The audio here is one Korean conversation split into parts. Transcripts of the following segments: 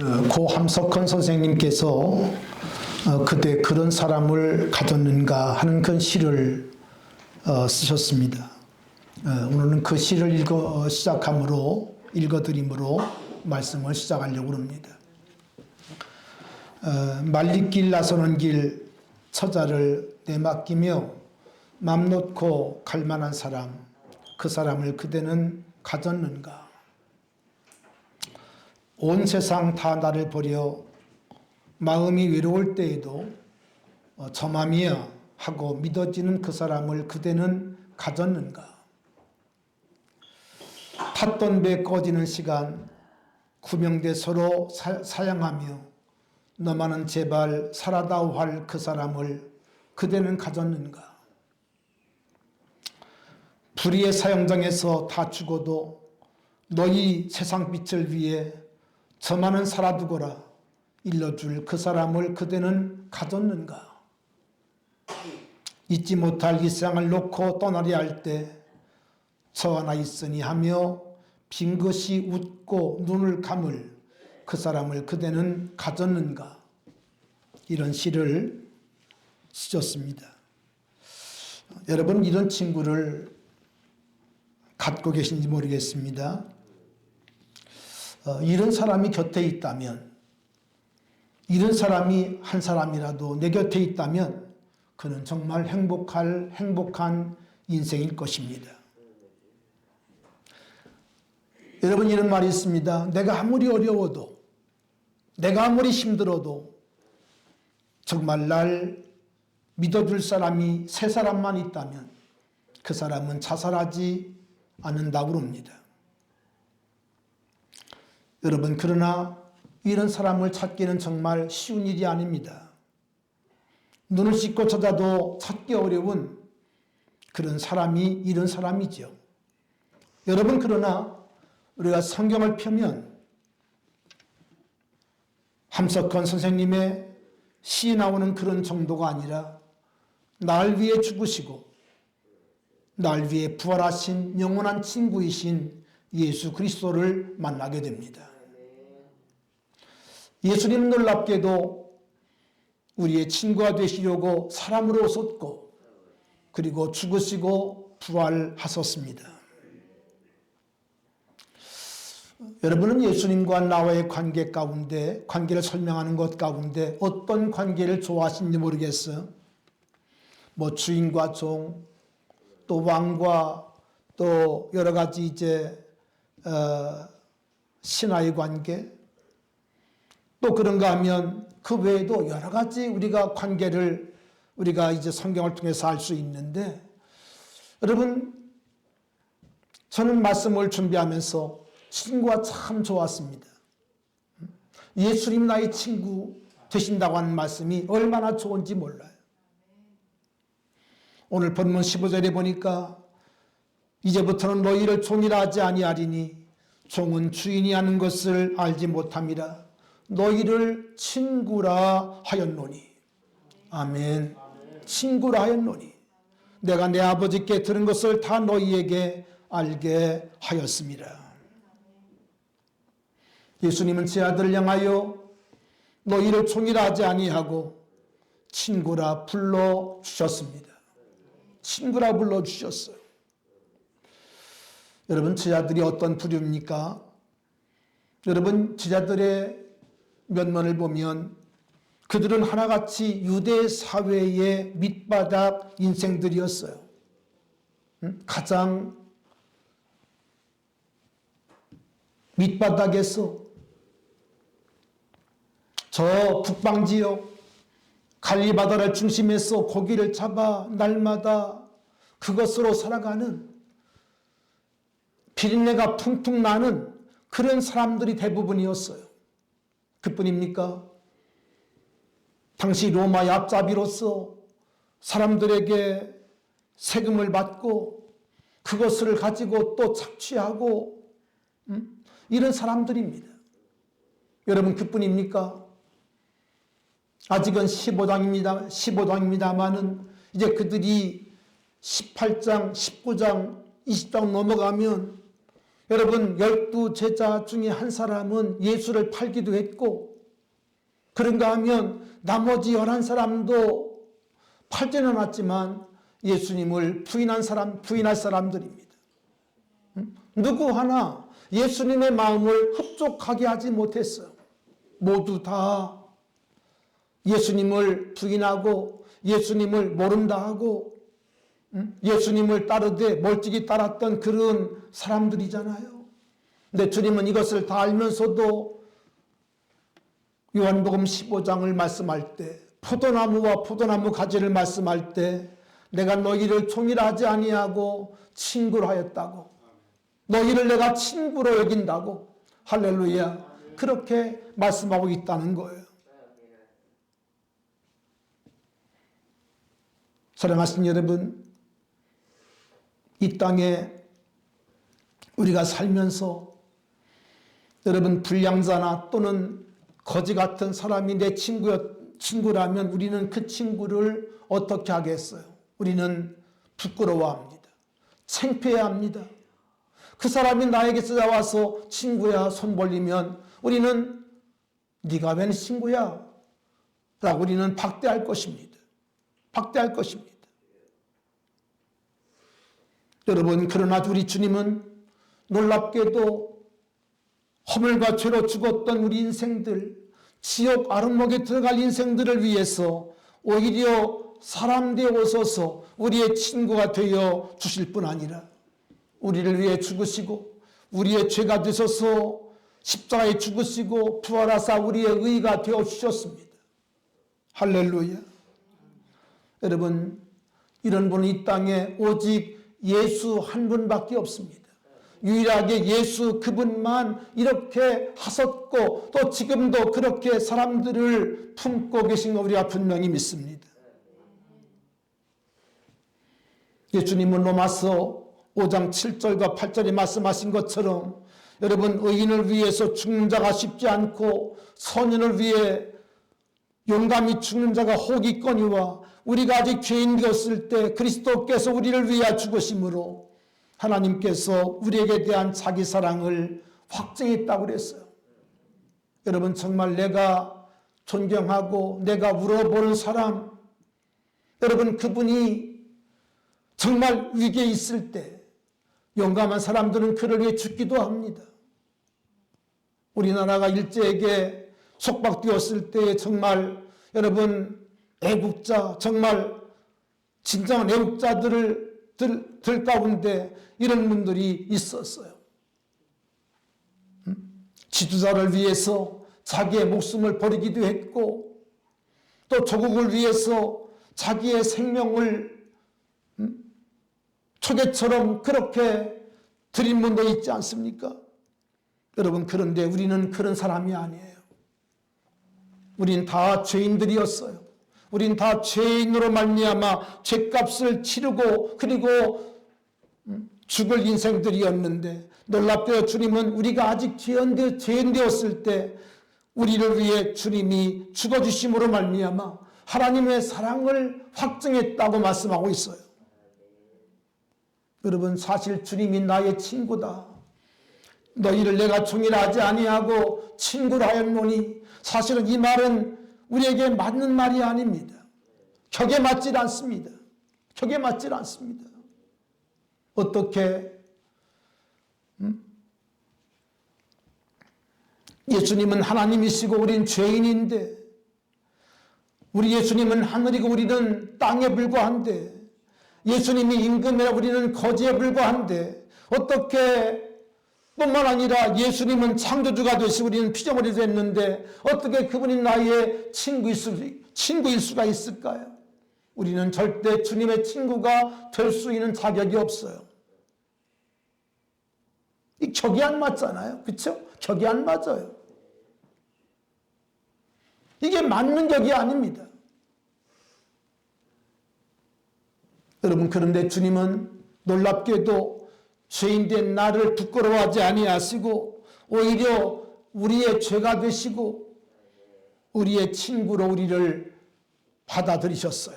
고 함석헌 선생님께서 그대 그런 사람을 가졌는가 하는 그 시를 쓰셨습니다. 오늘은 그 시를 읽어드림으로 말씀을 시작하려고 합니다. 말리길 나서는 길 처자를 내맡기며 맘 놓고 갈 만한 사람, 그 사람을 그대는 가졌는가? 온 세상 다 나를 버려 마음이 외로울 때에도 저 맘이야 하고 믿어지는 그 사람을 그대는 가졌는가? 탔던 배 꺼지는 시간 구명대 서로 사양하며 너만은 제발 살아다오 할 그 사람을 그대는 가졌는가? 불의의 사형장에서 다 죽어도 너희 세상 빛을 위해 저만은 살아두거라 일러줄 그 사람을 그대는 가졌는가? 잊지 못할 이 세상을 놓고 떠나려 할 때 저 하나 있으니 하며 빈것이 웃고 눈을 감을 그 사람을 그대는 가졌는가? 이런 시를 쓰셨습니다. 여러분 이런 친구를 갖고 계신지 모르겠습니다. 이런 사람이 곁에 있다면, 이런 사람이 한 사람이라도 내 곁에 있다면 그는 정말 행복한 인생일 것입니다. 여러분 이런 말이 있습니다. 내가 아무리 어려워도, 내가 아무리 힘들어도 정말 날 믿어줄 사람이 세 사람만 있다면 그 사람은 자살하지 않는다고 합니다. 여러분 그러나 이런 사람을 찾기는 정말 쉬운 일이 아닙니다. 눈을 씻고 찾아도 찾기 어려운 그런 사람이 이런 사람이죠. 여러분 그러나 우리가 성경을 펴면 함석헌 선생님의 시 나오는 그런 정도가 아니라 날 위해 죽으시고 날 위해 부활하신 영원한 친구이신 예수 그리스도를 만나게 됩니다. 예수님은 놀랍게도 우리의 친구가 되시려고 사람으로 오셨고 그리고 죽으시고 부활하셨습니다. 여러분은 예수님과 나와의 관계 가운데, 관계를 설명하는 것 가운데 어떤 관계를 좋아하시는지 모르겠어요. 뭐 주인과 종, 또 왕과 또 여러 가지 신하의 관계, 또 그런가 하면 그 외에도 여러 가지 우리가 관계를 우리가 성경을 통해서 알 수 있는데, 여러분 저는 말씀을 준비하면서 친구가 참 좋았습니다. 예수님 나의 친구 되신다고 하는 말씀이 얼마나 좋은지 몰라요. 오늘 본문 15절에 보니까 이제부터는 너희를 종이라 하지 아니하리니 종은 주인이 하는 것을 알지 못함이라 너희를 친구라 하였노니. 아멘. 친구라 하였노니 내가 내 아버지께 들은 것을 다 너희에게 알게 하였습니다. 예수님은 제 아들을 향하여 너희를 종이라 하지 아니하고 친구라 불러주셨습니다. 친구라 불러주셨어요. 여러분 제자들이 어떤 부류입니까? 여러분 제자들의 면면을 보면 그들은 하나같이 유대 사회의 밑바닥 인생들이었어요. 가장 밑바닥에서 저 북방지역 갈리바다를 중심해서 고기를 잡아 날마다 그것으로 살아가는 비린내가 퉁퉁 나는 그런 사람들이 대부분이었어요. 그뿐입니까? 당시 로마의 앞잡이로서 사람들에게 세금을 받고 그것을 가지고 또 착취하고 이런 사람들입니다. 여러분 그뿐입니까? 아직은 15장입니다만은 이제 그들이 18장, 19장, 20장 넘어가면 여러분 12 제자 중에 한 사람은 예수를 팔기도 했고, 그런가 하면 나머지 11사람도 팔지는 않았지만 예수님을 부인할 사람들입니다. 누구 하나 예수님의 마음을 흡족하게 하지 못했어요. 모두 다 예수님을 부인하고 예수님을 모른다 하고 예수님을 따르되 멀찍이 따랐던 그런 사람들이잖아요. 근데 주님은 이것을 다 알면서도 요한복음 15장을 말씀할 때, 포도나무와 포도나무 가지를 말씀할 때 내가 너희를 종이라 하지 아니하고 친구로 하였다고, 너희를 내가 친구로 여긴다고, 할렐루야, 그렇게 말씀하고 있다는 거예요. 사랑하신 여러분, 이 땅에 우리가 살면서 여러분 불량자나 또는 거지 같은 사람이 내 친구라면 우리는 그 친구를 어떻게 하겠어요? 우리는 부끄러워합니다. 창피해합니다. 그 사람이 나에게 찾아와서 친구야 손 벌리면 우리는 네가 웬 친구야? 라고 우리는 박대할 것입니다. 박대할 것입니다. 여러분, 그러나 우리 주님은 놀랍게도 허물과 죄로 죽었던 우리 인생들, 지옥 아름목에 들어갈 인생들을 위해서 오히려 사람 되어 오셔서 우리의 친구가 되어 주실 뿐 아니라 우리를 위해 죽으시고 우리의 죄가 되셔서 십자가에 죽으시고 부활하사 우리의 의가 되어 주셨습니다. 할렐루야. 여러분, 이런 분은 이 땅에 오직 예수 한 분밖에 없습니다. 유일하게 예수 그분만 이렇게 하셨고 또 지금도 그렇게 사람들을 품고 계신 거 우리가 분명히 믿습니다. 예수님은 로마서 5장 7절과 8절에 말씀하신 것처럼 여러분, 의인을 위해서 죽는 자가 쉽지 않고 선인을 위해 용감히 죽는 자가 혹있거니와 우리가 아직 죄인 되었을 때 그리스도께서 우리를 위하여 죽으심으로 하나님께서 우리에게 대한 자기 사랑을 확증했다고 그랬어요. 여러분, 정말 내가 존경하고 내가 물어보는 사람, 여러분, 그분이 정말 위기에 있을 때 용감한 사람들은 그를 위해 죽기도 합니다. 우리나라가 일제에게 속박되었을 때 정말 여러분, 애국자, 정말 진정한 애국자들 가운데 이런 분들이 있었어요. 지도자를 위해서 자기의 목숨을 버리기도 했고 또 조국을 위해서 자기의 생명을 초계처럼 그렇게 드린 분도 있지 않습니까? 여러분, 그런데 우리는 그런 사람이 아니에요. 우린 다 죄인들이었어요. 우린 다 죄인으로 말미암아 죄값을 치르고 그리고 죽을 인생들이었는데 놀랍게도 주님은 우리가 아직 죄인 되었을 때 우리를 위해 주님이 죽어주심으로 말미암아 하나님의 사랑을 확증했다고 말씀하고 있어요. 여러분, 사실 주님이 나의 친구다, 너희를 내가 종이라 하지 아니하고 친구라 하였노니, 사실은 이 말은 우리에게 맞는 말이 아닙니다. 격에 맞질 않습니다. 격에 맞질 않습니다. 어떻게 예수님은 하나님이시고 우리는 죄인인데, 우리 예수님은 하늘이고 우리는 땅에 불과한데, 예수님이 임금이라 우리는 거지에 불과한데, 어떻게 뿐만 아니라 예수님은 창조주가 되시고 우리는 피조물이 됐는데 어떻게 그분이 나의 친구일 수가 있을까요? 우리는 절대 주님의 친구가 될 수 있는 자격이 없어요. 이 격이 안 맞잖아요. 그렇죠? 격이 안 맞아요. 이게 맞는 격이 아닙니다. 여러분, 그런데 주님은 놀랍게도 죄인된 나를 부끄러워하지 아니하시고 오히려 우리의 죄가 되시고 우리의 친구로 우리를 받아들이셨어요.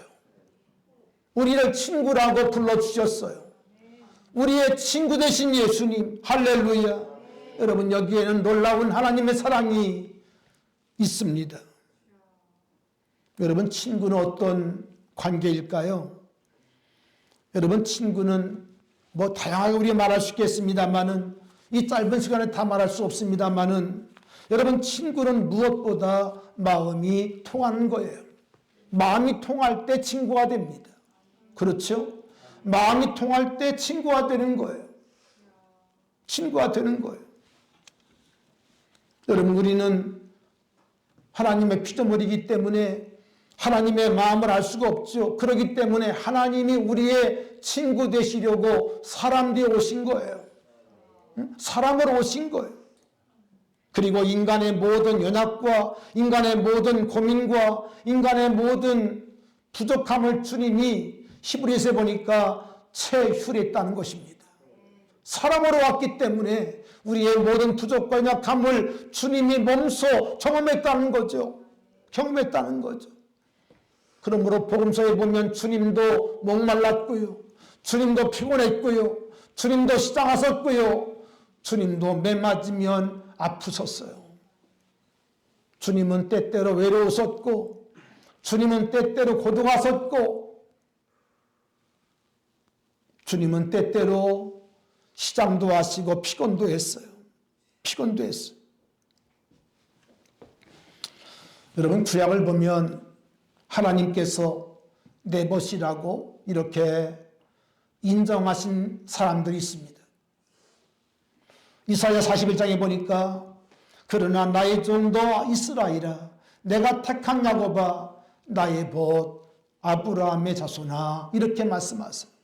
우리를 친구라고 불러주셨어요. 우리의 친구 되신 예수님, 할렐루야. 여러분, 여기에는 놀라운 하나님의 사랑이 있습니다. 여러분, 친구는 어떤 관계일까요? 여러분, 친구는 뭐 다양하게 우리가 말할 수 있겠습니다만은, 이 짧은 시간에 다 말할 수 없습니다만은, 여러분, 친구는 무엇보다 마음이 통하는 거예요. 마음이 통할 때 친구가 됩니다. 그렇죠? 마음이 통할 때 친구가 되는 거예요. 친구가 되는 거예요. 여러분, 우리는 하나님의 피조물이기 때문에 하나님의 마음을 알 수가 없죠. 그렇기 때문에 하나님이 우리의 친구 되시려고 사람 되어 오신 거예요. 사람으로 오신 거예요. 그리고 인간의 모든 연약과 인간의 모든 고민과 인간의 모든 부족함을 주님이 히브리서에 보니까 체휼했다는 것입니다. 사람으로 왔기 때문에 우리의 모든 부족과 연약함을 주님이 몸소 경험했다는 거죠. 경험했다는 거죠. 그러므로 복음서에 보면 주님도 목말랐고요. 주님도 피곤했고요. 주님도 시장하셨고요. 주님도 매 맞으면 아프셨어요. 주님은 때때로 외로우셨고 주님은 때때로 고독하셨고 주님은 때때로 시장도 하시고 피곤도 했어요. 피곤도 했어요. 여러분, 구약을 보면 하나님께서 네봇이라고 이렇게 인정하신 사람들이 있습니다. 이사야 41장에 보니까 그러나 나의 종도 이스라엘아 내가 택한 야곱아 나의 벗 아브라함의 자손아 이렇게 말씀하세요.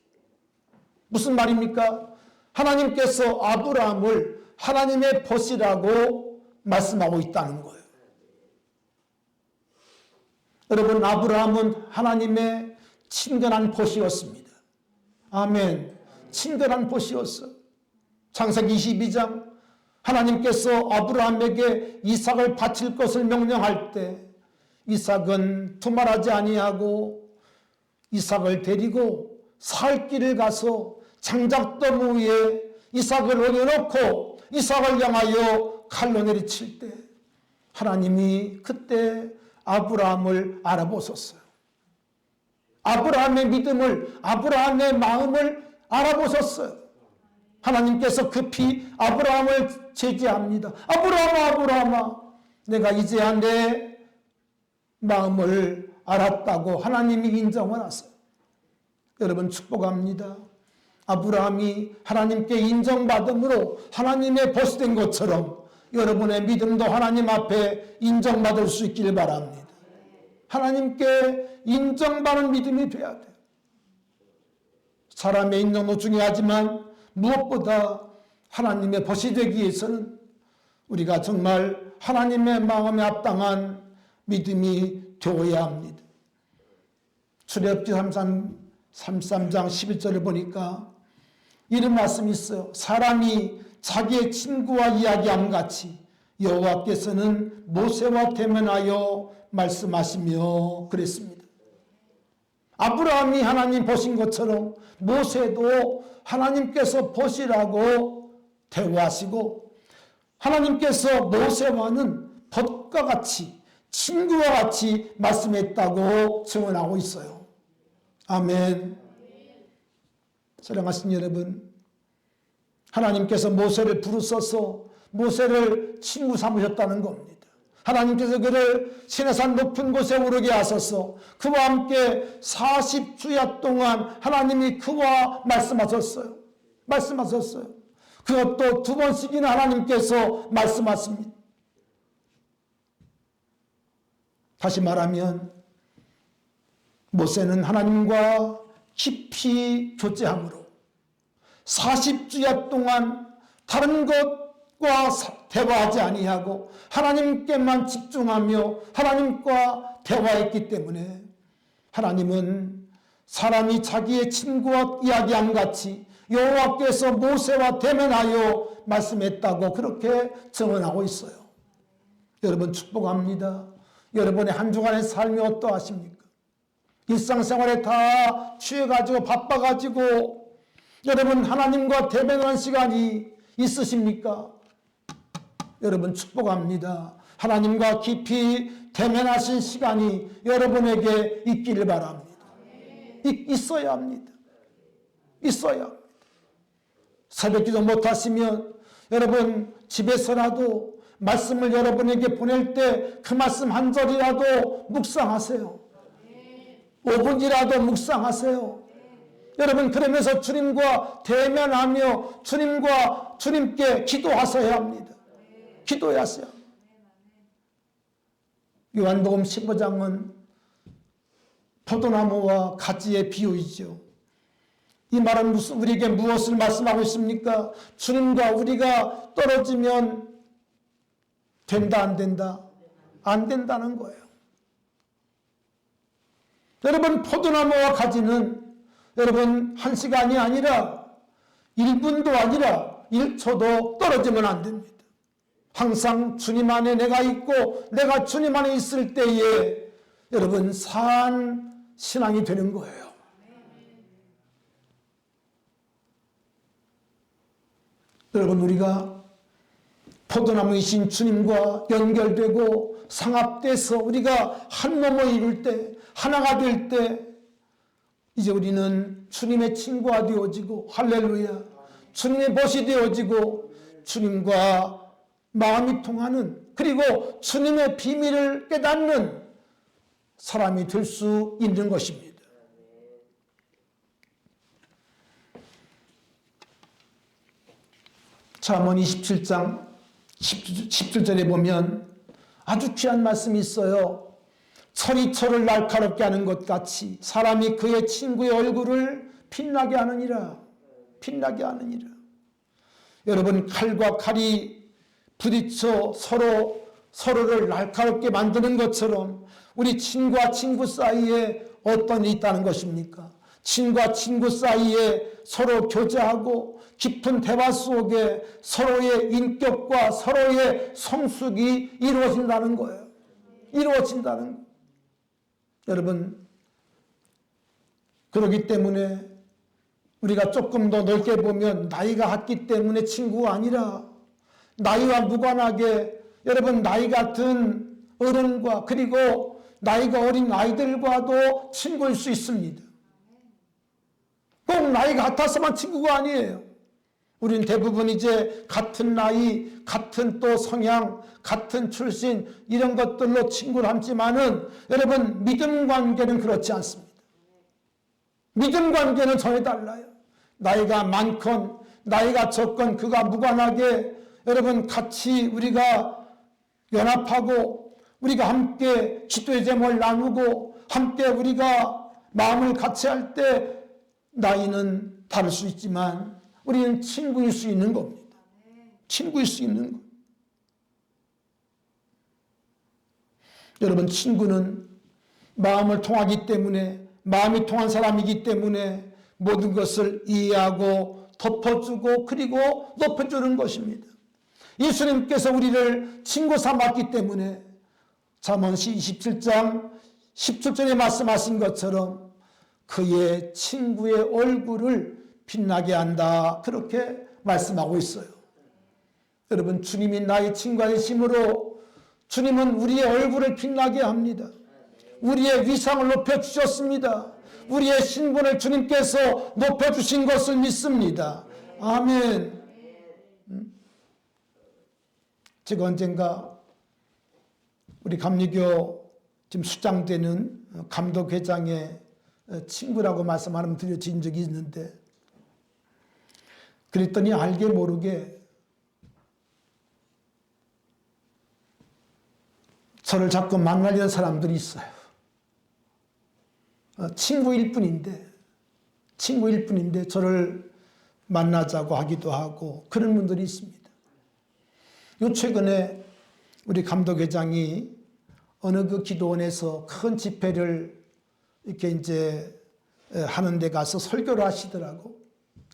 무슨 말입니까? 하나님께서 아브라함을 하나님의 벗이라고 말씀하고 있다는 거예요. 여러분, 아브라함은 하나님의 친근한 벗이었습니다. 아멘. 친근한 벗이었어요. 창세기 22장 하나님께서 아브라함에게 이삭을 바칠 것을 명령할 때 이삭은 두말하지 아니하고 이삭을 데리고 살 길을 가서 장작더무 위에 이삭을 올려놓고 이삭을 향하여 칼로 내리칠 때 하나님이 그때 아브라함을 알아보셨어요. 아브라함의 믿음을, 아브라함의 마음을 알아보셨어요. 하나님께서 급히 아브라함을 제지합니다. 아브라함아, 아브라함아, 내가 이제야 내 마음을 알았다고 하나님이 인정을 하세요. 여러분, 축복합니다. 아브라함이 하나님께 인정받음으로 하나님의 벗이 된 것처럼 여러분의 믿음도 하나님 앞에 인정받을 수 있길 바랍니다. 하나님께 인정받는 믿음이 돼야 돼요. 사람의 인정도 중요하지만 무엇보다 하나님의 벗이 되기 위해서는 우리가 정말 하나님의 마음에 합당한 믿음이 되어야 합니다. 출애굽기 33장 11절을 보니까 이런 말씀이 있어요. 사람이 자기의 친구와 이야기함 같이 여호와께서는 모세와 대면하여 말씀하시며 그랬습니다. 아브라함이 하나님 보신 것처럼 모세도 하나님께서 보시라고 대화하시고 하나님께서 모세와는 벗과 같이 친구와 같이 말씀했다고 증언하고 있어요. 아멘. 사랑하신 여러분, 하나님께서 모세를 부르셔서 모세를 친구 삼으셨다는 겁니다. 하나님께서 그를 시내산 높은 곳에 오르게 하셔서 그와 함께 40주야 동안 하나님이 그와 말씀하셨어요. 말씀하셨어요. 그것도 2번씩이나 하나님께서 말씀하십니다. 다시 말하면 모세는 하나님과 깊이 교제함으로 40주야 동안 다른 것과 대화하지 아니하고 하나님께만 집중하며 하나님과 대화했기 때문에 하나님은 사람이 자기의 친구와 이야기함 같이 여호와께서 모세와 대면하여 말씀했다고 그렇게 증언하고 있어요. 여러분, 축복합니다. 여러분의 한 주간의 삶이 어떠하십니까? 일상생활에 다 취해가지고 바빠가지고 여러분 하나님과 대면하는 시간이 있으십니까? 여러분 축복합니다. 하나님과 깊이 대면하신 시간이 여러분에게 있기를 바랍니다. 있어야 합니다. 있어야 합니다. 새벽기도 못하시면 여러분 집에서라도 말씀을 여러분에게 보낼 때 그 말씀 한 절이라도 묵상하세요. 5분이라도 묵상하세요. 여러분 그러면서 주님과 대면하며 주님께 기도하셔야 합니다. 기도하셔야 합니다. 요한복음 15장은 포도나무와 가지의 비유이죠. 이 말은 우리에게 무엇을 말씀하고 있습니까? 주님과 우리가 떨어지면 된다, 안 된다? 안 된다는 거예요. 여러분 포도나무와 가지는 여러분 1시간이 아니라 1분도 아니라 1초도 떨어지면 안 됩니다. 항상 주님 안에 내가 있고 내가 주님 안에 있을 때에 여러분 산 신앙이 되는 거예요. 여러분 우리가 포도나무이신 주님과 연결되고 상합돼서 우리가 한 몸을 이룰 때 하나가 될 때 이제 우리는 주님의 친구가 되어지고 할렐루야 주님의 벗이 되어지고 주님과 마음이 통하는 그리고 주님의 비밀을 깨닫는 사람이 될 수 있는 것입니다. 잠언 27장 17절에 보면 아주 귀한 말씀이 있어요. 철이 철을 날카롭게 하는 것 같이 사람이 그의 친구의 얼굴을 빛나게 하느니라. 빛나게 하느니라. 여러분 칼과 칼이 부딪혀 서로를 날카롭게 만드는 것처럼 우리 친구와 친구 사이에 어떤 일이 있다는 것입니까? 친구와 친구 사이에 서로 교제하고 깊은 대화 속에 서로의 인격과 서로의 성숙이 이루어진다는 거예요. 이루어진다는 거예요. 여러분 그렇기 때문에 우리가 조금 더 넓게 보면 나이가 같기 때문에 친구가 아니라 나이와 무관하게 여러분 나이 같은 어른과 그리고 나이가 어린 아이들과도 친구일 수 있습니다. 꼭 나이가 같아서만 친구가 아니에요. 우리는 대부분 이제 같은 나이, 같은 또 성향, 같은 출신 이런 것들로 친구를 함지만은 여러분 믿음 관계는 그렇지 않습니다. 믿음 관계는 전혀 달라요. 나이가 많건 나이가 적건 그가 무관하게 여러분 같이 우리가 연합하고 우리가 함께 기도의 제목을 나누고 함께 우리가 마음을 같이 할 때 나이는 다를 수 있지만 우리는 친구일 수 있는 겁니다. 친구일 수 있는 것. 여러분 친구는 마음을 통하기 때문에 마음이 통한 사람이기 때문에 모든 것을 이해하고 덮어주고 그리고 높여주는 것입니다. 예수님께서 우리를 친구 삼았기 때문에 잠언 27장 17절에 말씀하신 것처럼 그의 친구의 얼굴을 빛나게 한다. 그렇게 말씀하고 있어요. 여러분 주님이 나의 친구가 되심으로 주님은 우리의 얼굴을 빛나게 합니다. 우리의 위상을 높여주셨습니다. 우리의 신분을 주님께서 높여주신 것을 믿습니다. 아멘. 제가 언젠가 우리 감리교 지금 수장되는 감독회장의 친구라고 말씀 하나 드려진 적이 있는데 그랬더니 알게 모르게 저를 자꾸 만나려는 사람들이 있어요. 친구일 뿐인데 저를 만나자고 하기도 하고 그런 분들이 있습니다. 요 최근에 우리 감독회장이 어느 그 기도원에서 큰 집회를 이렇게 이제 하는 데 가서 설교를 하시더라고.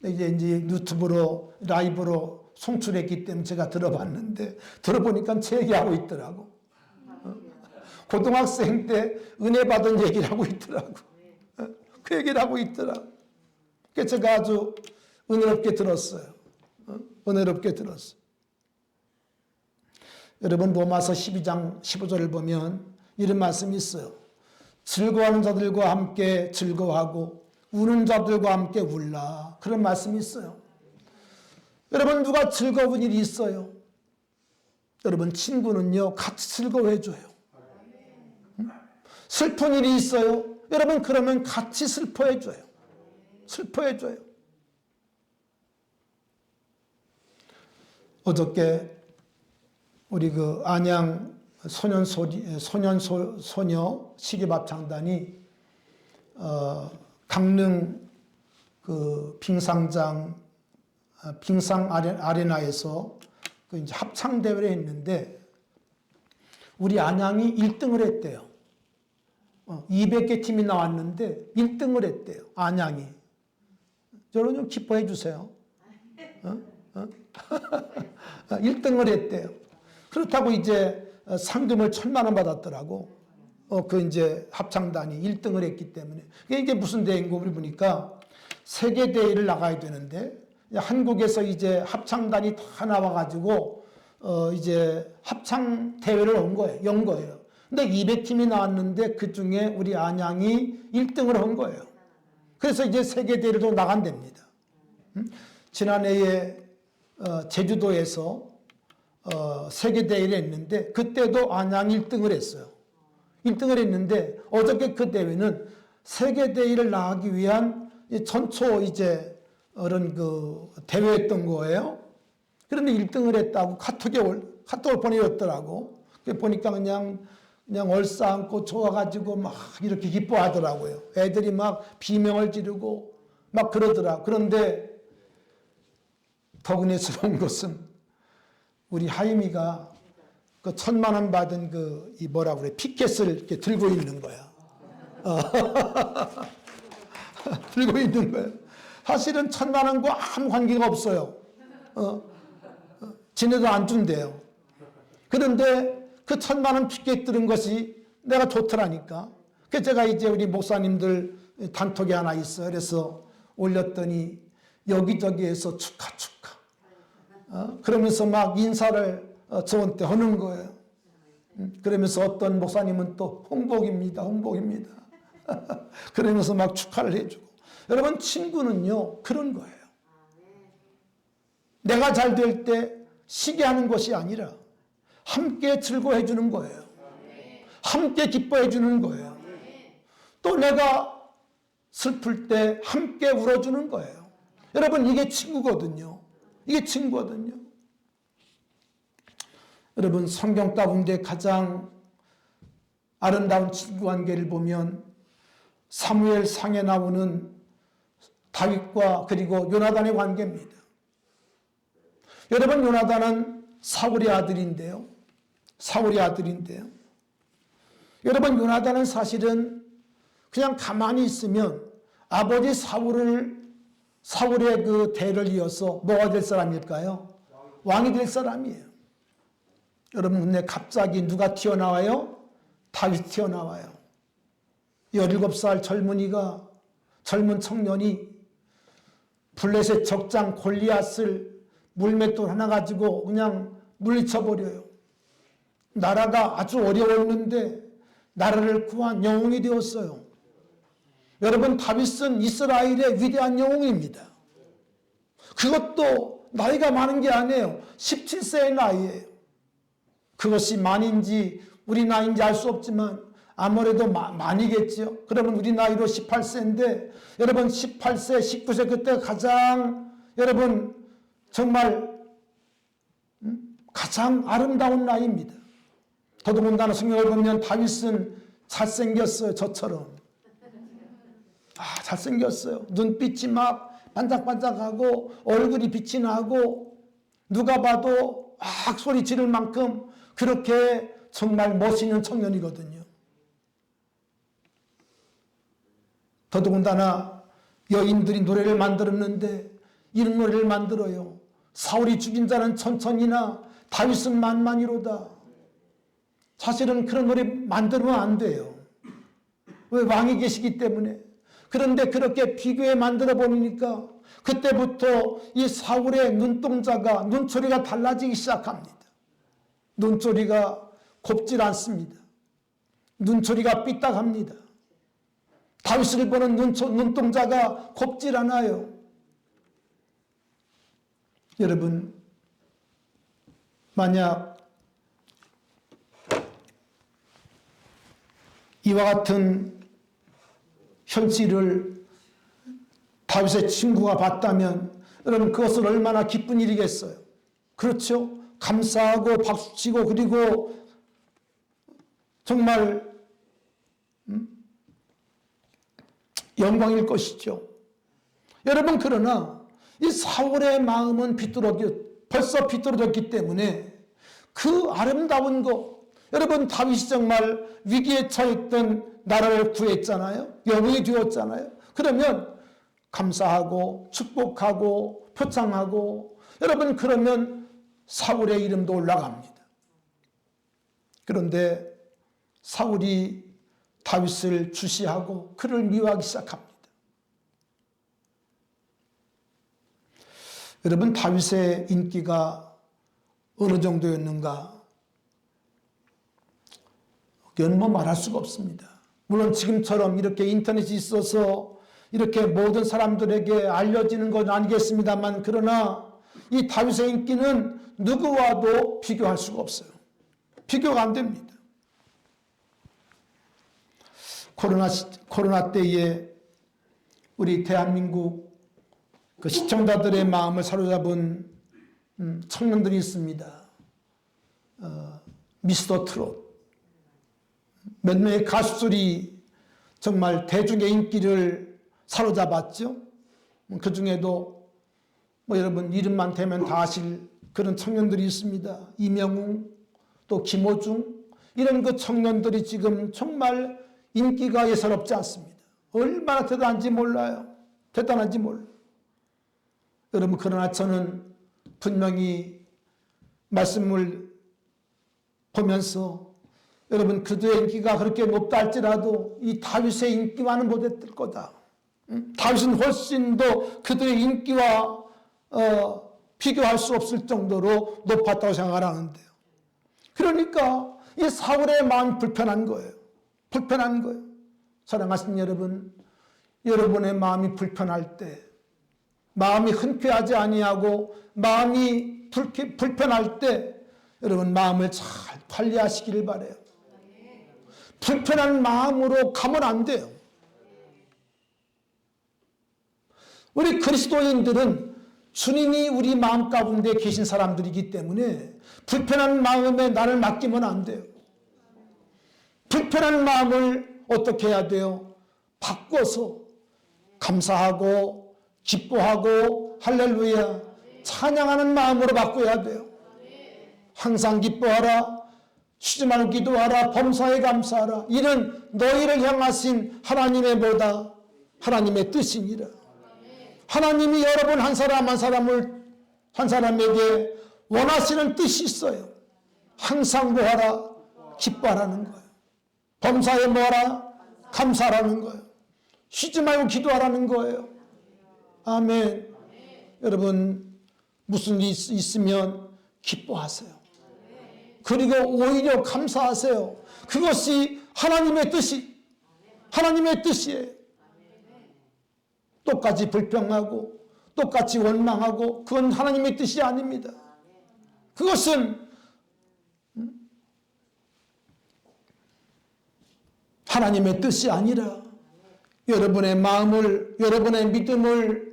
이제 유튜브로 라이브로 송출했기 때문에 제가 들어봤는데 들어보니까 제 얘기하고 있더라고. 고등학생 때 은혜 받은 얘기를 하고 있더라고. 그 얘기를 하고 있더라고. 그래서 제가 아주 은혜롭게 들었어요. 은혜롭게 들었어요. 여러분 로마서 12장 15절을 보면 이런 말씀이 있어요. 즐거워하는 자들과 함께 즐거워하고 우는 자들과 함께 울라. 그런 말씀이 있어요. 여러분 누가 즐거운 일이 있어요? 여러분 친구는요 같이 즐거워해 줘요. 슬픈 일이 있어요. 여러분 그러면 같이 슬퍼해 줘요. 슬퍼해 줘요. 어저께 우리 그 안양 소녀 시계합창단이 강릉 그 빙상 아레나에서 그 이제 합창 대회를 했는데 우리 안양이 1등을 했대요. 200개 팀이 나왔는데 1등을 했대요. 안양이. 여러분 좀 기뻐해 주세요. 1등을 했대요. 그렇다고 이제 상금을 1,000만 원 받았더라고. 그 이제 합창단이 1등을 했기 때문에. 이게 이제 무슨 대회인가 우리 보니까 세계 대회를 나가야 되는데 한국에서 이제 합창단이 다 나와가지고 이제 합창 대회를 연 거예요. 근데 200팀이 나왔는데 그 중에 우리 안양이 1등을 한 거예요. 그래서 이제 세계 대회로 나간답니다. 지난해에 제주도에서 세계 대회를 했는데 그때도 안양 1등을 했어요. 1등을 했는데 어저께 그 대회는 세계 대회를 나가기 위한 전초 이제 그런 그 대회였던 거예요. 그런데 1등을 했다고 카톡을 보내줬더라고. 보니까 그냥 얼싸안고 좋아가지고 막 이렇게 기뻐하더라고요. 애들이 막 비명을 지르고 막 그러더라. 그런데 더 은혜스러운 것은 우리 하임이가 그 1,000만 원 받은 이 뭐라고 그래 피켓을 이렇게 들고 있는 거야. 들고 있는 거예요. 사실은 1,000만 원과 아무 관계가 없어요. 지네도 안 준대요. 그런데 그 1,000만 원 피켓 들은 것이 내가 좋더라니까. 그래서 제가 이제 우리 목사님들 단톡에 하나 있어요. 그래서 올렸더니 여기저기에서 축하. 그러면서 막 인사를 저한테 하는 거예요. 그러면서 어떤 목사님은 또 홍복입니다. 그러면서 막 축하를 해주고. 여러분 친구는요 그런 거예요. 내가 잘 될 때 시기하는 것이 아니라 함께 즐거워해 주는 거예요. 함께 기뻐해 주는 거예요. 또 내가 슬플 때 함께 울어주는 거예요. 여러분 이게 친구거든요. 이게 친구거든요. 여러분 성경 가운데 가장 아름다운 친구 관계를 보면 사무엘상에 나오는 다윗과 그리고 요나단의 관계입니다. 여러분 요나단은 사울의 아들인데요. 여러분 요나단은 사실은 그냥 가만히 있으면 아버지 사울의 그 대를 이어서 뭐가 될 사람일까요? 왕이 될 사람이에요. 여러분 근데 갑자기 누가 튀어나와요? 다윗이 튀어나와요. 17살 젊은 청년이 블레셋 적장 골리앗을 물맷돌 하나 가지고 그냥 물리쳐버려요. 나라가 아주 어려웠는데 나라를 구한 영웅이 되었어요. 여러분 다윗은 이스라엘의 위대한 영웅입니다. 그것도 나이가 많은 게 아니에요. 17세의 나이예요. 그것이 만인지 우리 나이인지 알 수 없지만 아무래도 많이겠죠. 그러면 우리 나이로 18세인데 여러분 18세, 19세 그때 가장 여러분 정말 가장 아름다운 나이입니다. 더더군다나 성경을 보면 다윗은 잘생겼어요. 저처럼. 잘생겼어요. 눈빛이 막 반짝반짝하고 얼굴이 빛이 나고 누가 봐도 소리 지를 만큼 그렇게 정말 멋있는 청년이거든요. 더더군다나 여인들이 노래를 만들었는데 이런 노래를 만들어요. 사울이 죽인 자는 천천히나 다윗은 만만이로다. 사실은 그런 노래 만들면 안 돼요. 왜? 왕이 계시기 때문에. 그런데 그렇게 비교해 만들어 보니까 그때부터 이 사울의 눈동자가, 눈초리가 달라지기 시작합니다. 눈초리가 곱질 않습니다. 눈초리가 삐딱합니다. 다윗을 보는 눈동자가 곱질 않아요. 여러분, 만약 이와 같은 현실을 다윗의 친구가 봤다면 여러분 그것은 얼마나 기쁜 일이겠어요. 그렇죠? 감사하고 박수치고 그리고 정말 영광일 것이죠. 여러분, 그러나 이 사울의 마음은 벌써 비뚤어졌기 때문에 그 아름다운 것, 여러분 다윗이 정말 위기에 처했던 나라를 구했잖아요. 영웅이 되었잖아요. 그러면 감사하고 축복하고 표창하고 여러분 그러면 사울의 이름도 올라갑니다. 그런데 사울이 다윗을 주시하고 그를 미워하기 시작합니다. 여러분, 다윗의 인기가 어느 정도였는가? 그건 뭐 말할 수가 없습니다. 물론 지금처럼 이렇게 인터넷이 있어서 이렇게 모든 사람들에게 알려지는 건 아니겠습니다만, 그러나 이 다윗의 인기는 누구와도 비교할 수가 없어요. 비교가 안 됩니다. 코로나 때에 우리 대한민국 그 시청자들의 마음을 사로잡은 청년들이 있습니다. 미스터 트롯. 몇 명의 가수들이 정말 대중의 인기를 사로잡았죠. 그 중에도 여러분 이름만 대면 다 아실 그런 청년들이 있습니다. 이명웅, 또 김호중, 이런 그 청년들이 지금 정말 인기가 예사롭지 않습니다. 얼마나 대단한지 몰라요. 대단한지 몰라요. 여러분, 그러나 저는 분명히 말씀을 보면서 여러분 그들의 인기가 그렇게 높다 할지라도 이 다윗의 인기와는 못했을 거다. 다윗은 훨씬 더 그들의 인기와 비교할 수 없을 정도로 높았다고 생각을 하는데요. 그러니까 이 사울의 마음이 불편한 거예요. 불편한 거예요. 사랑하시는 여러분, 여러분의 마음이 불편할 때, 마음이 흔쾌하지 아니하고 마음이 불편할 때 여러분 마음을 잘 관리하시기를 바라요. 불편한 마음으로 가면 안 돼요. 우리 그리스도인들은 주님이 우리 마음 가운데 계신 사람들이기 때문에 불편한 마음에 나를 맡기면 안 돼요. 불편한 마음을 어떻게 해야 돼요? 바꿔서 감사하고 기뻐하고 할렐루야 찬양하는 마음으로 바꿔야 돼요. 항상 기뻐하라, 쉬지 말고 기도하라, 범사에 감사하라. 이는 너희를 향하신 하나님의 뭐다? 하나님의 뜻이니라. 하나님이 여러분 한 사람 한 사람에게 원하시는 뜻이 있어요. 항상 뭐하라? 기뻐하라는 거예요. 범사에 뭐하라? 감사하라는 거예요. 쉬지 말고 기도하라는 거예요. 아멘. 여러분, 무슨 일이 있으면 기뻐하세요. 그리고 오히려 감사하세요. 그것이 하나님의 뜻이에요. 똑같이 불평하고 똑같이 원망하고 그건 하나님의 뜻이 아닙니다. 그것은 하나님의 뜻이 아니라 여러분의 마음을, 여러분의 믿음을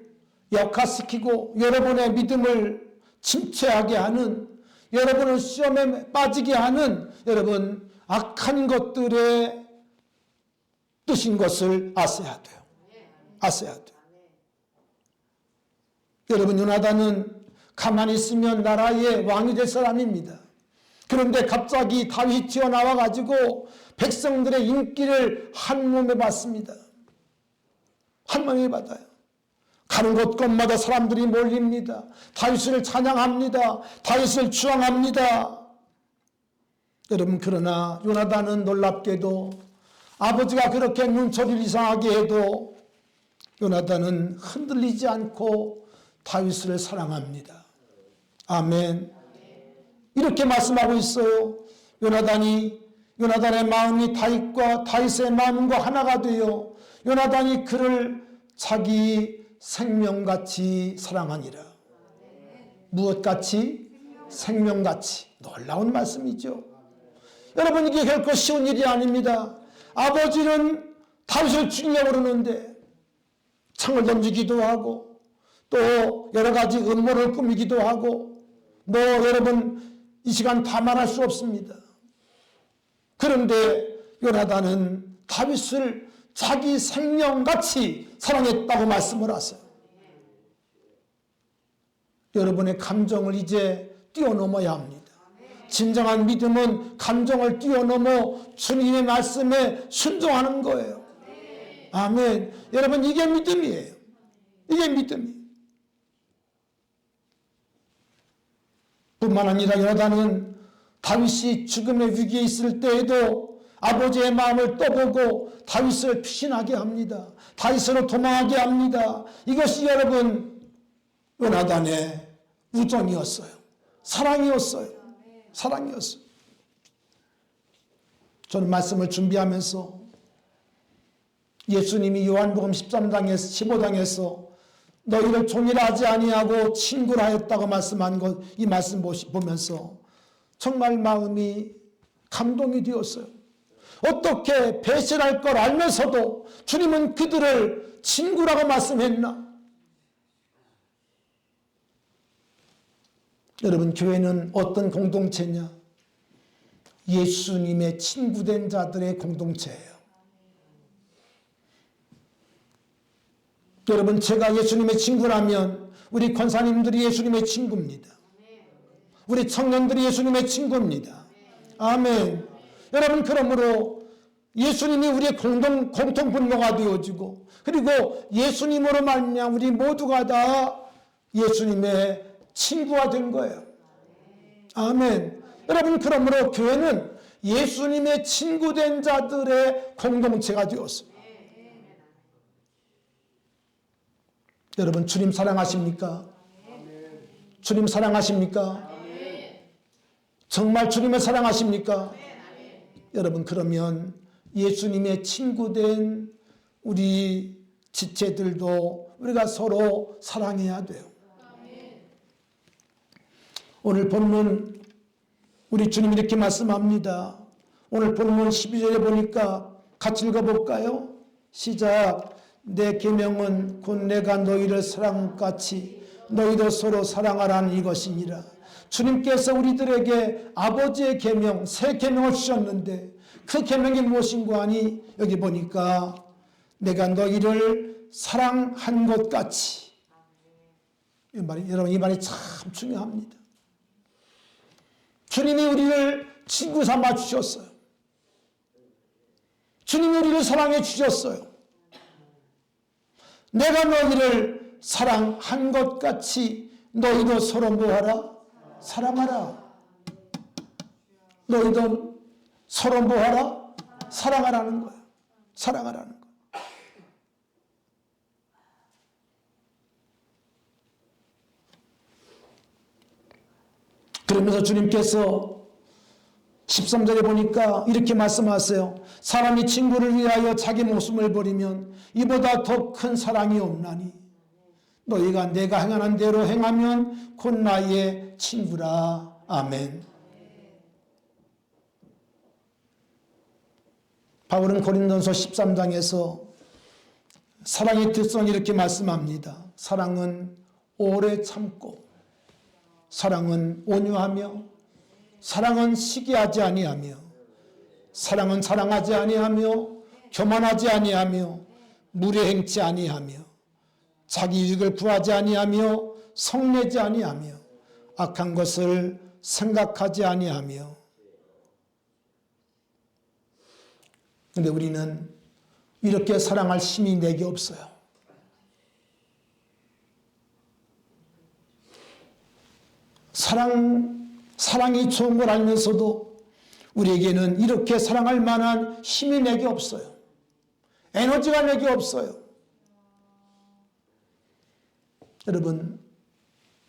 역화시키고 여러분의 믿음을 침체하게 하는, 여러분을 시험에 빠지게 하는 여러분 악한 것들의 뜻인 것을 아셔야 돼요. 아셔야 돼요. 여러분, 요나단은 가만히 있으면 나라의 왕이 될 사람입니다. 그런데 갑자기 다윗이 튀어나와 가지고 백성들의 인기를 한 몸에 받습니다. 한 몸에 받아요. 가는 곳곳마다 사람들이 몰립니다. 다윗을 찬양합니다. 다윗을 추앙합니다. 여러분, 그러나 요나단은 놀랍게도 아버지가 그렇게 눈초리를 이상하게 해도 요나단은 흔들리지 않고 다윗을 사랑합니다. 아멘. 이렇게 말씀하고 있어요. 요나단의 마음이 다윗의 마음과 하나가 되어 요나단이 그를 자기 생명같이 사랑하니라. 무엇같이? 생명같이. 놀라운 말씀이죠. 여러분, 이게 결코 쉬운 일이 아닙니다. 아버지는 다윗을 죽이려고 그러는데 창을 던지기도 하고 또 여러 가지 음모를 꾸미기도 하고 여러분 이 시간 다 말할 수 없습니다. 그런데 요나단은 다윗을 자기 생명같이 사랑했다고 말씀을 하세요. 여러분의 감정을 이제 뛰어넘어야 합니다. 진정한 믿음은 감정을 뛰어넘어 주님의 말씀에 순종하는 거예요. 아멘. 여러분, 이게 믿음이에요. 이게 믿음이에요. 뿐만 아니라 요나단은 다윗이 죽음의 위기에 있을 때에도 아버지의 마음을 떠보고 다윗을 피신하게 합니다. 다윗으로 도망하게 합니다. 이것이 여러분 요나단의 우정이었어요. 사랑이었어요. 사랑이었어요. 저는 말씀을 준비하면서 예수님이 요한복음 15장에서 너희를 종이라 하지 아니하고 친구라 했다고 말씀한 것, 이 말씀 보면서 정말 마음이 감동이 되었어요. 어떻게 배신할 걸 알면서도 주님은 그들을 친구라고 말씀했나? 여러분, 교회는 어떤 공동체냐? 예수님의 친구된 자들의 공동체예요. 여러분, 제가 예수님의 친구라면 우리 권사님들이 예수님의 친구입니다. 우리 청년들이 예수님의 친구입니다. 아멘. 여러분, 그러므로 예수님이 우리의 공통 분모가 되어지고 그리고 예수님으로 말미암아 우리 모두가 다 예수님의 친구가 된 거예요. 아멘. 여러분, 그러므로 교회는 예수님의 친구된 자들의 공동체가 되었습니다. 여러분, 주님 사랑하십니까? 주님 사랑하십니까? 정말 주님을 사랑하십니까? 여러분, 그러면 예수님의 친구된 우리 지체들도 우리가 서로 사랑해야 돼요. 오늘 본문 우리 주님 이렇게 말씀합니다. 오늘 본문 12절에 보니까 같이 읽어볼까요? 시작. 내 계명은 곧 내가 너희를 사랑같이 너희도 서로 사랑하라는 이것이니라. 주님께서 우리들에게 아버지의 계명, 새 계명을 주셨는데 그 계명이 무엇인가 하니 여기 보니까 내가 너희를 사랑한 것 같이. 여러분, 이 말이 참 중요합니다. 주님이 우리를 친구 삼아 주셨어요. 주님이 우리를 사랑해 주셨어요. 내가 너희를 사랑한 것 같이 너희도 서로 뭐하라? 사랑하라. 너희도 서로 뭐하라? 사랑하라는 거예요. 사랑하라는 거예요. 그러면서 주님께서 13절에 보니까 이렇게 말씀하세요. 사람이 친구를 위하여 자기 목숨을 버리면 이보다 더 큰 사랑이 없나니 너희가 내가 행하는 대로 행하면 곧 나의 친구라. 아멘. 바울은 고린도전서 13장에서 사랑의 특성을 이렇게 말씀합니다. 사랑은 오래 참고 사랑은 온유하며 사랑은 시기하지 아니하며 사랑은 자랑하지 아니하며 교만하지 아니하며 무례 행치 아니하며 자기 이익을 구하지 아니하며 성내지 아니하며 악한 것을 생각하지 아니하며. 근데 우리는 이렇게 사랑할 힘이 내게 없어요. 사랑이 좋은 걸 알면서도 우리에게는 이렇게 사랑할 만한 힘이 내게 없어요. 에너지가 내게 없어요. 여러분,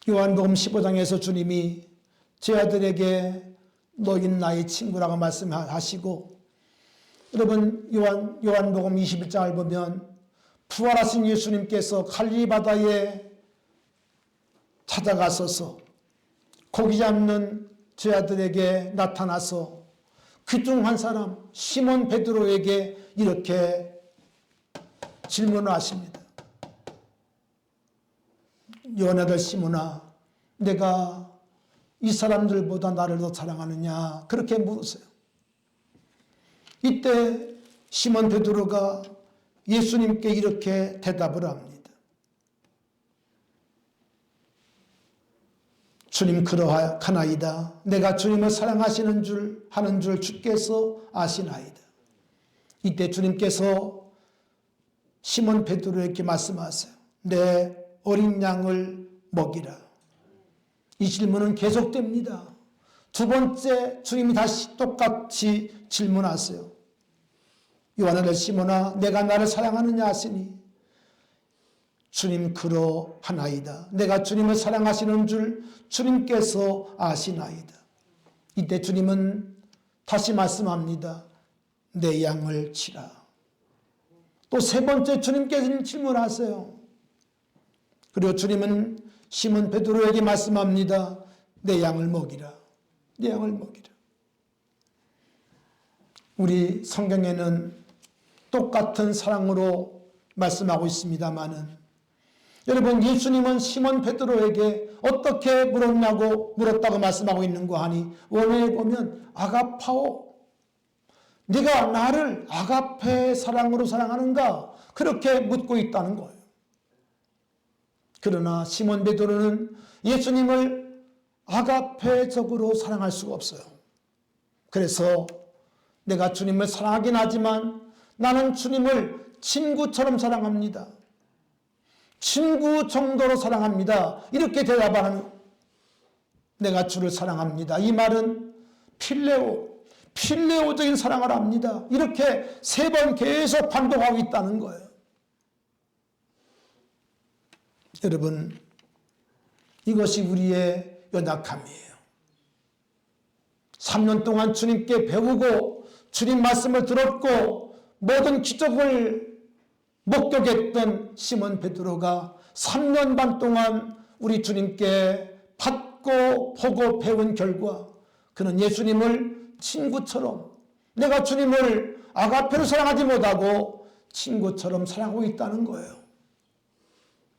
요한복음 15장에서 주님이 제 아들에게 너희는 나의 친구라고 말씀하시고, 여러분 요한복음 21장을 보면 부활하신 예수님께서 갈릴리 바다에 찾아가셔서 고기 잡는 제 아들에게 나타나서 그 중 한 사람 시몬 베드로에게 이렇게 질문을 하십니다. 요한 아들 시몬아, 내가 이 사람들보다 나를 더 사랑하느냐? 그렇게 물으세요. 이때 시몬 베드로가 예수님께 이렇게 대답을 합니다. 주님, 그러하나이다. 내가 주님을 사랑하시는 하는 줄 주께서 아시나이다. 이때 주님께서 시몬 베드로에게 말씀하세요. 내 어린 양을 먹이라. 이 질문은 계속됩니다. 두 번째 주님이 다시 똑같이 질문하세요. 요한 아들 시몬아, 내가 나를 사랑하느냐 하시니 주님, 그러하나이다. 내가 주님을 사랑하시는 줄 주님께서 아시나이다. 이때 주님은 다시 말씀합니다. 내 양을 치라. 또 세 번째 주님께서 질문하세요. 그리고 주님은 시몬 베드로에게 말씀합니다. 내 양을 먹이라. 내 양을 먹이라. 우리 성경에는 똑같은 사랑으로 말씀하고 있습니다마는, 여러분, 예수님은 시몬 베드로에게 어떻게 물었다고 말씀하고 있는가 하니, 원어에 보면 아가파오, 네가 나를 아가페 사랑으로 사랑하는가? 그렇게 묻고 있다는 거예요. 그러나 시몬 베드로는 예수님을 아가페적으로 사랑할 수가 없어요. 그래서 내가 주님을 사랑하긴 하지만 나는 주님을 친구처럼 사랑합니다. 친구 정도로 사랑합니다. 이렇게 대답하는, 내가 주를 사랑합니다. 이 말은 필레오적인 사랑을 합니다. 이렇게 세 번 계속 반복하고 있다는 거예요. 여러분, 이것이 우리의 연약함이에요. 3년 동안 주님께 배우고 주님 말씀을 들었고 모든 기적을 목격했던 시몬 베드로가 3년 반 동안 우리 주님께 받고 보고 배운 결과 그는 예수님을 친구처럼, 내가 주님을 아가페로 사랑하지 못하고 친구처럼 사랑하고 있다는 거예요.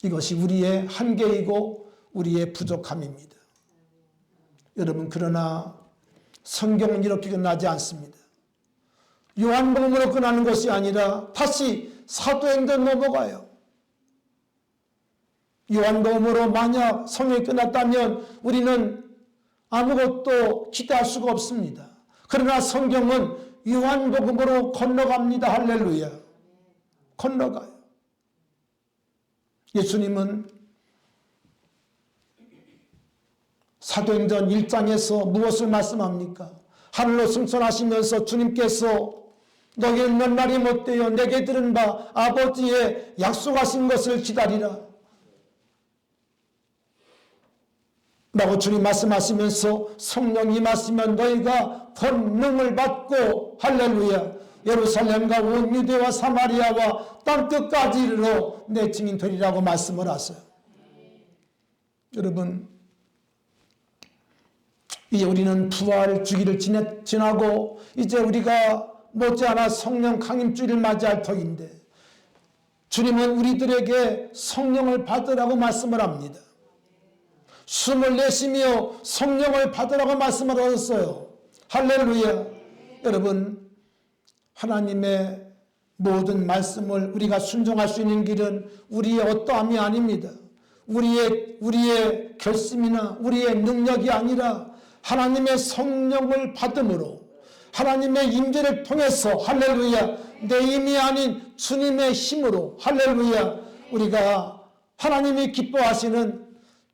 이것이 우리의 한계이고 우리의 부족함입니다. 여러분, 그러나 성경은 이렇게 끝나지 않습니다. 요한복음으로 끝나는 것이 아니라 다시 사도행전 넘어가요. 요한복음으로 만약 성경이 끝났다면 우리는 아무것도 기대할 수가 없습니다. 그러나 성경은 요한복음으로 건너갑니다. 할렐루야. 건너가요. 예수님은 사도행전 1장에서 무엇을 말씀합니까? 하늘로 승천하시면서 주님께서 너희는 몇 날이 못되어 내게 들은 바 아버지의 약속하신 것을 기다리라 라고 주님 말씀하시면서 성령이 임하시면 너희가 권능을 받고 할렐루야 예루살렘과 온 유대와 사마리아와 땅끝까지 이르러 내 증인 되리라고 말씀을 하세요. 여러분, 이제 우리는 부활 주기를 지나고 이제 우리가 못지않아 성령 강림주일을 맞이할 터인데 주님은 우리들에게 성령을 받으라고 말씀을 합니다. 숨을 내쉬며 성령을 받으라고 말씀을 하셨어요. 할렐루야. 여러분, 하나님의 모든 말씀을 우리가 순종할 수 있는 길은 우리의 어떠함이 아닙니다. 우리의 결심이나 우리의 능력이 아니라 하나님의 성령을 받음으로 하나님의 임재를 통해서 할렐루야 내 힘이 아닌 주님의 힘으로 할렐루야 우리가 하나님이 기뻐하시는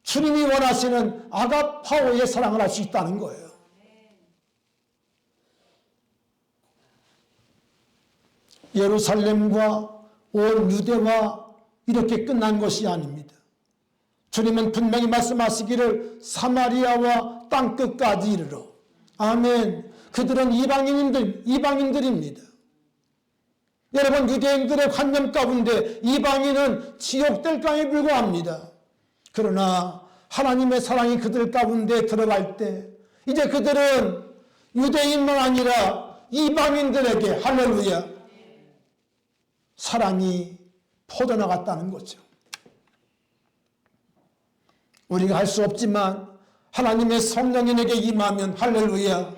주님이 원하시는 아가파오의 사랑을 할 수 있다는 거예요. 예루살렘과 온 유대와 이렇게 끝난 것이 아닙니다. 주님은 분명히 말씀하시기를 사마리아와 땅끝까지 이르러. 아멘. 그들은 이방인들입니다. 여러분, 유대인들의 관념 가운데 이방인은 지옥될 감에 불과합니다. 그러나 하나님의 사랑이 그들 가운데 들어갈 때 이제 그들은 유대인만 아니라 이방인들에게 할렐루야 사랑이 퍼져나갔다는 거죠. 우리가 할 수 없지만 하나님의 성령인에게 임하면 할렐루야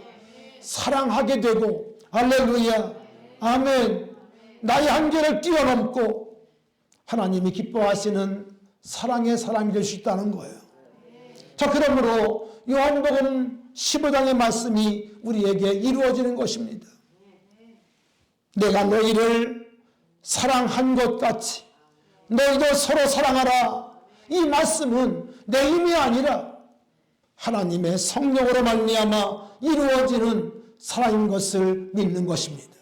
사랑하게 되고 할렐루야 아멘 나의 한계를 뛰어넘고 하나님이 기뻐하시는 사랑의 사람이 될 수 있다는 거예요. 자, 그러므로 요한복음 15장의 말씀이 우리에게 이루어지는 것입니다. 내가 너희를 사랑한 것 같이 너희도 서로 사랑하라. 이 말씀은 내 힘이 아니라 하나님의 성령으로 말미암아 이루어지는 사랑인 것을 믿는 것입니다.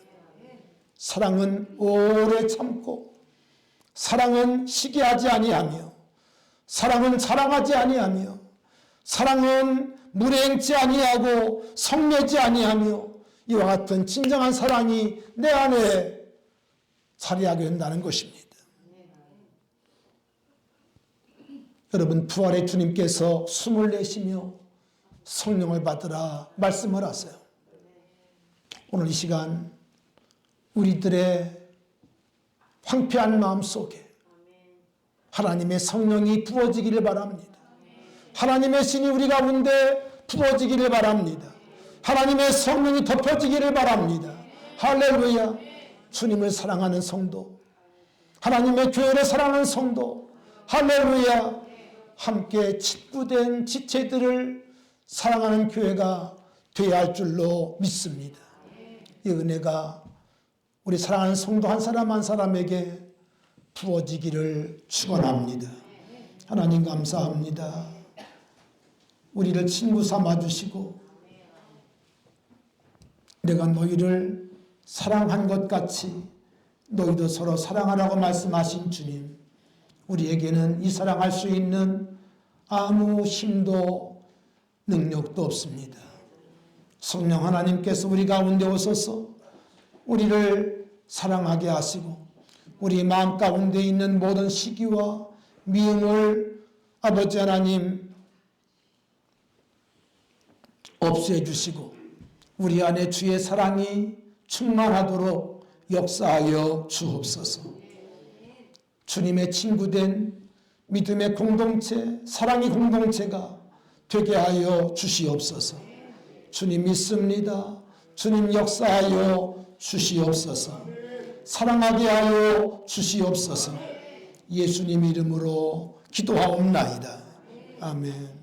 사랑은 오래 참고 사랑은 시기하지 아니하며 사랑은 자랑하지 아니하며 사랑은 무례행치 아니하고 성내지 아니하며 이와 같은 진정한 사랑이 내 안에 자리하게 된다는 것입니다. 여러분, 부활의 주님께서 숨을 내쉬며 성령을 받으라 말씀을 하세요. 오늘 이 시간 우리들의 황폐한 마음속에 하나님의 성령이 부어지기를 바랍니다. 하나님의 신이 우리 가운데 부어지기를 바랍니다. 하나님의 성령이 덮여지기를 바랍니다. 할렐루야. 주님을 사랑하는 성도, 하나님의 교회를 사랑하는 성도, 할렐루야. 함께 친구된 지체들을 사랑하는 교회가 되어야 할 줄로 믿습니다. 이 은혜가 우리 사랑하는 성도 한 사람 한 사람에게 부어지기를 축원합니다. 하나님 감사합니다. 우리를 친구 삼아주시고 내가 너희를 사랑한 것 같이 너희도 서로 사랑하라고 말씀하신 주님, 우리에게는 이 사랑할 수 있는 아무 힘도 능력도 없습니다. 성령 하나님께서 우리 가운데 오셔서 우리를 사랑하게 하시고 우리 마음 가운데 있는 모든 시기와 미움을 아버지 하나님 없애 주시고 우리 안에 주의 사랑이 충만하도록 역사하여 주옵소서. 주님의 친구된 믿음의 공동체, 사랑의 공동체가 되게 하여 주시옵소서. 주님 믿습니다. 주님 역사하여 주시옵소서. 사랑하게 하여 주시옵소서. 예수님 이름으로 기도하옵나이다. 아멘.